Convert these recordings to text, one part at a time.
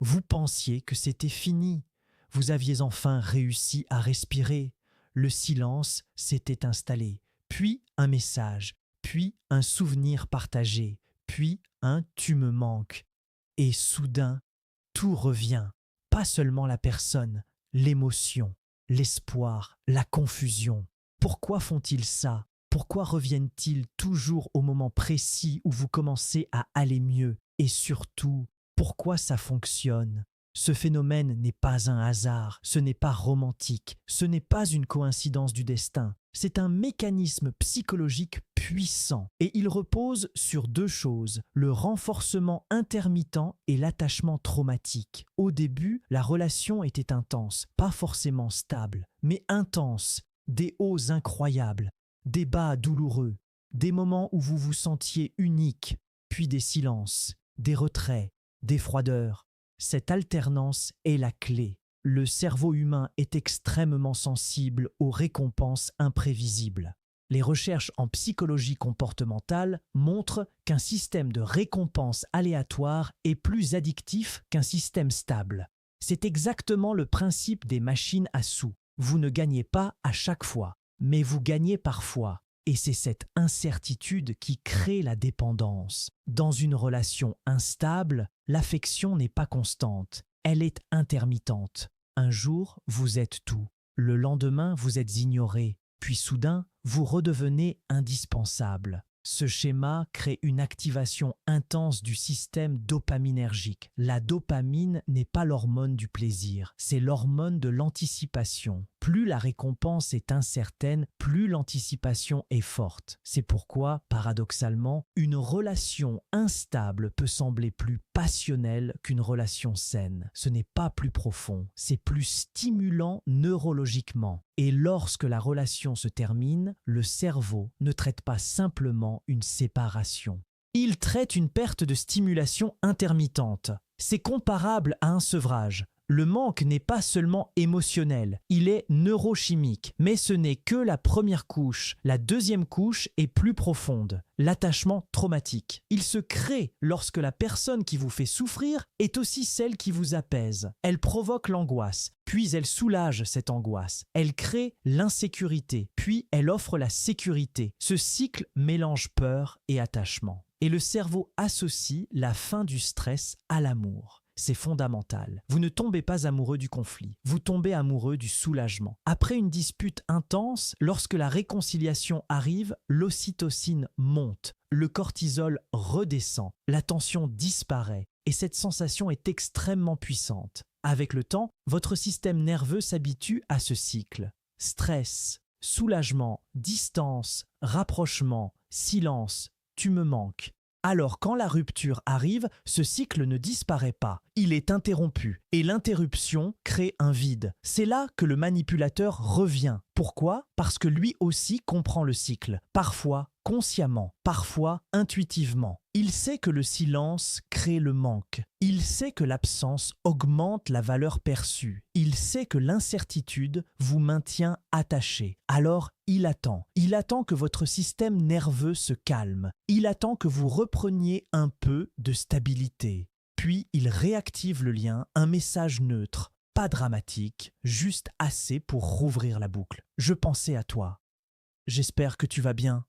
Vous pensiez que c'était fini. Vous aviez enfin réussi à respirer. Le silence s'était installé. Puis un message, puis un souvenir partagé, puis un tu me manques. Et soudain, tout revient. Pas seulement la personne, l'émotion, l'espoir, la confusion. Pourquoi font-ils ça? Pourquoi reviennent-ils toujours au moment précis où vous commencez à aller mieux? Et surtout, pourquoi ça fonctionne? Ce phénomène n'est pas un hasard, ce n'est pas romantique, ce n'est pas une coïncidence du destin. C'est un mécanisme psychologique puissant et il repose sur deux choses, le renforcement intermittent et l'attachement traumatique. Au début, la relation était intense, pas forcément stable, mais intense, des hauts incroyables, des bas douloureux, des moments où vous vous sentiez unique, puis des silences, des retraits, des froideurs. Cette alternance est la clé. Le cerveau humain est extrêmement sensible aux récompenses imprévisibles. Les recherches en psychologie comportementale montrent qu'un système de récompense aléatoire est plus addictif qu'un système stable. C'est exactement le principe des machines à sous. Vous ne gagnez pas à chaque fois, mais vous gagnez parfois. Et c'est cette incertitude qui crée la dépendance. Dans une relation instable, l'affection n'est pas constante, elle est intermittente. Un jour, vous êtes tout. Le lendemain, vous êtes ignoré. Puis soudain, vous redevenez indispensable. Ce schéma crée une activation intense du système dopaminergique. La dopamine n'est pas l'hormone du plaisir, c'est l'hormone de l'anticipation. Plus la récompense est incertaine, plus l'anticipation est forte. C'est pourquoi, paradoxalement, une relation instable peut sembler plus passionnelle qu'une relation saine. Ce n'est pas plus profond, c'est plus stimulant neurologiquement. Et lorsque la relation se termine, le cerveau ne traite pas simplement une séparation. Il traite une perte de stimulation intermittente. C'est comparable à un sevrage. Le manque n'est pas seulement émotionnel, il est neurochimique. Mais ce n'est que la première couche. La deuxième couche est plus profonde, l'attachement traumatique. Il se crée lorsque la personne qui vous fait souffrir est aussi celle qui vous apaise. Elle provoque l'angoisse, puis elle soulage cette angoisse. Elle crée l'insécurité, puis elle offre la sécurité. Ce cycle mélange peur et attachement. Et le cerveau associe la fin du stress à l'amour. C'est fondamental. Vous ne tombez pas amoureux du conflit, vous tombez amoureux du soulagement. Après une dispute intense, lorsque la réconciliation arrive, l'ocytocine monte, le cortisol redescend, la tension disparaît et cette sensation est extrêmement puissante. Avec le temps, votre système nerveux s'habitue à ce cycle. Stress, soulagement, distance, rapprochement, silence, tu me manques. Alors quand la rupture arrive, ce cycle ne disparaît pas, il est interrompu et l'interruption crée un vide. C'est là que le manipulateur revient. Pourquoi? Parce que lui aussi comprend le cycle, parfois consciemment, parfois intuitivement. Il sait que le silence crée le manque. Il sait que l'absence augmente la valeur perçue. Il sait que l'incertitude vous maintient attaché. Alors, il attend. Il attend que votre système nerveux se calme. Il attend que vous repreniez un peu de stabilité. Puis, il réactive le lien, un message neutre, pas dramatique, juste assez pour rouvrir la boucle. Je pensais à toi. J'espère que tu vas bien.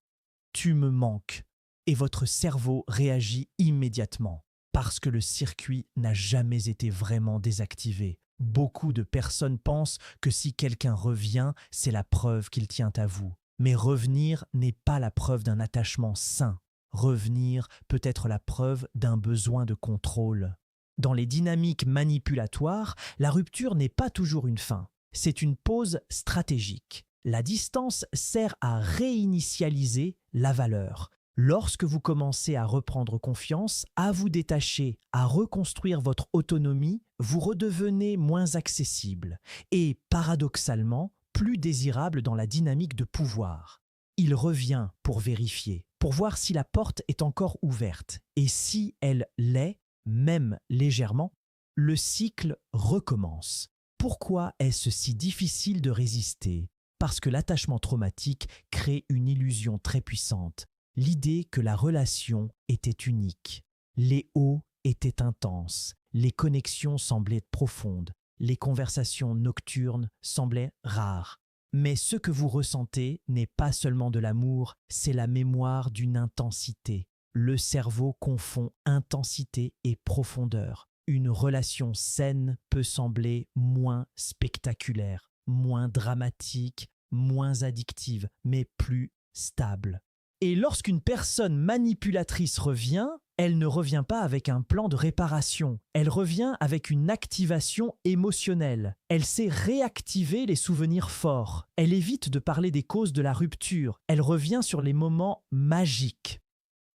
Tu me manques. Et votre cerveau réagit immédiatement parce que le circuit n'a jamais été vraiment désactivé. Beaucoup de personnes pensent que si quelqu'un revient, c'est la preuve qu'il tient à vous. Mais revenir n'est pas la preuve d'un attachement sain. Revenir peut être la preuve d'un besoin de contrôle. Dans les dynamiques manipulatoires, la rupture n'est pas toujours une fin. C'est une pause stratégique. La distance sert à réinitialiser la valeur. Lorsque vous commencez à reprendre confiance, à vous détacher, à reconstruire votre autonomie, vous redevenez moins accessible et, paradoxalement, plus désirable dans la dynamique de pouvoir. Il revient pour vérifier, pour voir si la porte est encore ouverte. Et si elle l'est, même légèrement, le cycle recommence. Pourquoi est-ce si difficile de résister? Parce que l'attachement traumatique crée une illusion très puissante. L'idée que la relation était unique. Les hauts était intense, les connexions semblaient profondes, les conversations nocturnes semblaient rares. Mais ce que vous ressentez n'est pas seulement de l'amour, c'est la mémoire d'une intensité. Le cerveau confond intensité et profondeur. Une relation saine peut sembler moins spectaculaire, moins dramatique, moins addictive, mais plus stable. Et lorsqu'une personne manipulatrice revient, elle ne revient pas avec un plan de réparation, elle revient avec une activation émotionnelle. Elle sait réactiver les souvenirs forts, elle évite de parler des causes de la rupture, elle revient sur les moments magiques.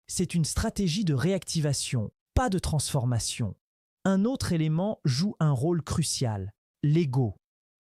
C'est une stratégie de réactivation, pas de transformation. Un autre élément joue un rôle crucial, l'ego.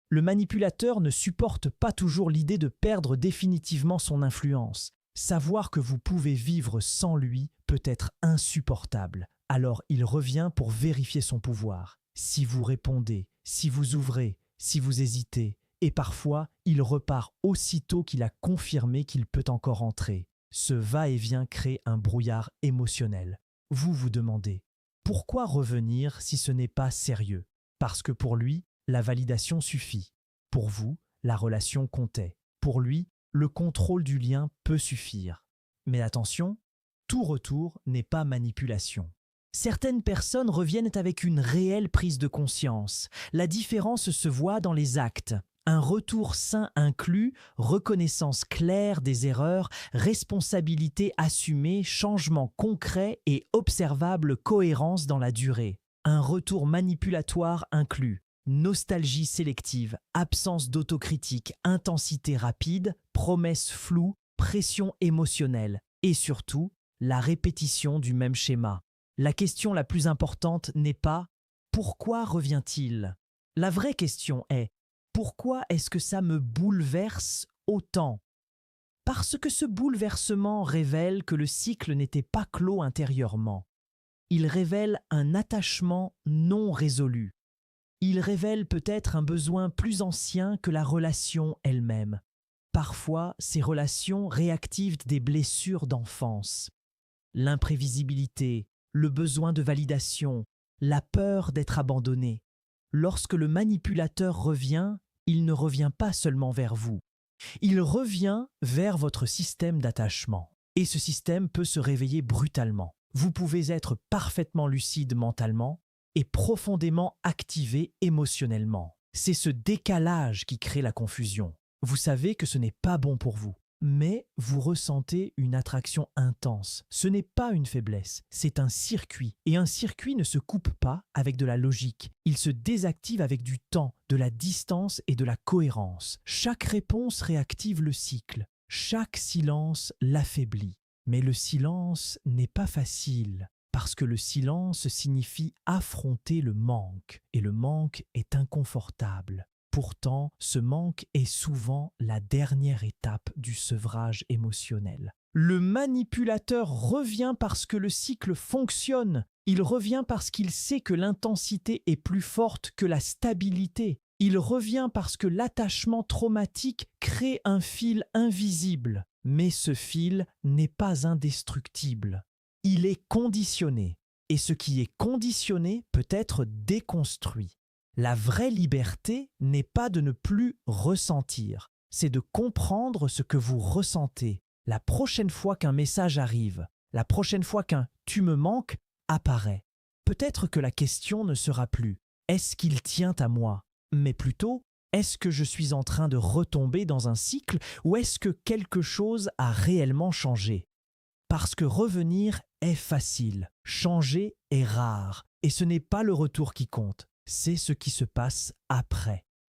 Le manipulateur ne supporte pas toujours l'idée de perdre définitivement son influence. Savoir que vous pouvez vivre sans lui peut être insupportable. Alors il revient pour vérifier son pouvoir. Si vous répondez, si vous ouvrez, si vous hésitez, et parfois il repart aussitôt qu'il a confirmé qu'il peut encore entrer. Ce va-et-vient crée un brouillard émotionnel. Vous vous demandez, pourquoi revenir si ce n'est pas sérieux? Parce que pour lui, la validation suffit. Pour vous, la relation comptait. Pour lui, le contrôle du lien peut suffire. Mais attention, tout retour n'est pas manipulation. Certaines personnes reviennent avec une réelle prise de conscience. La différence se voit dans les actes. Un retour sain inclut reconnaissance claire des erreurs, responsabilité assumée, changement concret et observable cohérence dans la durée. Un retour manipulatoire inclut nostalgie sélective, absence d'autocritique, intensité rapide, promesses floues, pression émotionnelle et surtout la répétition du même schéma. La question la plus importante n'est pas « Pourquoi revient-il ?» La vraie question est « Pourquoi est-ce que ça me bouleverse autant ?» Parce que ce bouleversement révèle que le cycle n'était pas clos intérieurement. Il révèle un attachement non résolu. Il révèle peut-être un besoin plus ancien que la relation elle-même. Parfois, ces relations réactivent des blessures d'enfance. L'imprévisibilité, le besoin de validation, la peur d'être abandonné. Lorsque le manipulateur revient, il ne revient pas seulement vers vous. Il revient vers votre système d'attachement. Et ce système peut se réveiller brutalement. Vous pouvez être parfaitement lucide mentalement, et profondément activé émotionnellement. C'est ce décalage qui crée la confusion. Vous savez que ce n'est pas bon pour vous, mais vous ressentez une attraction intense. Ce n'est pas une faiblesse, c'est un circuit. Et un circuit ne se coupe pas avec de la logique. Il se désactive avec du temps, de la distance et de la cohérence. Chaque réponse réactive le cycle. Chaque silence l'affaiblit. Mais le silence n'est pas facile. Parce que le silence signifie affronter le manque, et le manque est inconfortable. Pourtant, ce manque est souvent la dernière étape du sevrage émotionnel. Le manipulateur revient parce que le cycle fonctionne. Il revient parce qu'il sait que l'intensité est plus forte que la stabilité. Il revient parce que l'attachement traumatique crée un fil invisible. Mais ce fil n'est pas indestructible. Il est conditionné, et ce qui est conditionné peut être déconstruit. La vraie liberté n'est pas de ne plus ressentir, c'est de comprendre ce que vous ressentez. La prochaine fois qu'un message arrive, la prochaine fois qu'un « tu me manques » apparaît, peut-être que la question ne sera plus « est-ce qu'il tient à moi ?» mais plutôt « est-ce que je suis en train de retomber dans un cycle ou est-ce que quelque chose a réellement changé ?» Parce que revenir est facile, changer est rare, et ce n'est pas le retour qui compte, c'est ce qui se passe après.